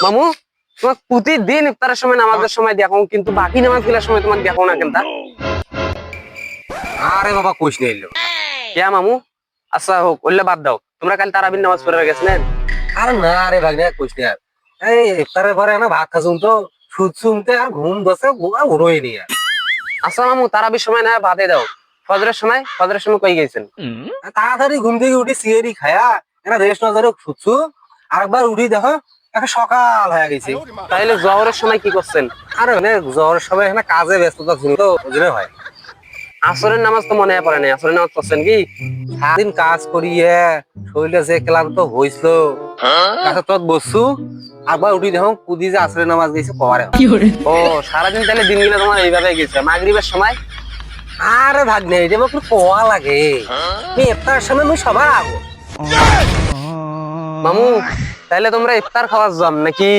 মামু তোমার প্রতিদিন ইফতারের সময় নামাজের সময় দেখো, কিন্তু বাকি নামাজ গুলার সময় তোমাকে দেখো না কেন? আরে বাবা কইস না এলো। কেয়া মামু? আচ্ছা হোক, ওইলে বাদ দাও। তোমরা কাল তারাবির নামাজ পড়ে গেছিলেন? আরে না রে ভাগ্নে কইস না। এই ইফতারের পরে না ভাত খাসুম তো সুদ শুনতে আর ঘুম বসে উড়োই নি আর। আচ্ছা মামু, তারাবির সময় না বাদে দাও, ফজরের সময় কই গেছেন? তাড়াতাড়ি ঘুম থেকে উঠি সিয়ারি খায়া একটা রেস্ট নজরে শুচ্ছু, আরেকবার উঠি দেখো একটা সকাল হয়ে গেছে। তাইলে জহরের সময় কি করছেন? আরে মানে জ্বর সবাই এখানে কাজে ব্যস্ততা ছিল তো ওই জন্য হয়। আসরের নামাজ তো মনে পড়ে নাই, আসরের নামাজ পড়ছেন কি? সারাদিন কাজ করিয়ে শরীরে যে ক্লান্ত হয়েছিল কাছে তত বসছু, আবার উঠি দেখো কুদি যে আসরে নামাজ গেছে কবারে। ও, সারাদিন তাহলে দিনগুলো তোমার এইভাবে গেছে। মাগরিবের সময়? আরে ভাগ্নে এটা আমার খুব কোয়া লাগে। আমি ইফতারের সময় আমি সবার আগো। মামু তাইলে তোমরা ইফতার খাওয়ার যাম নাকি?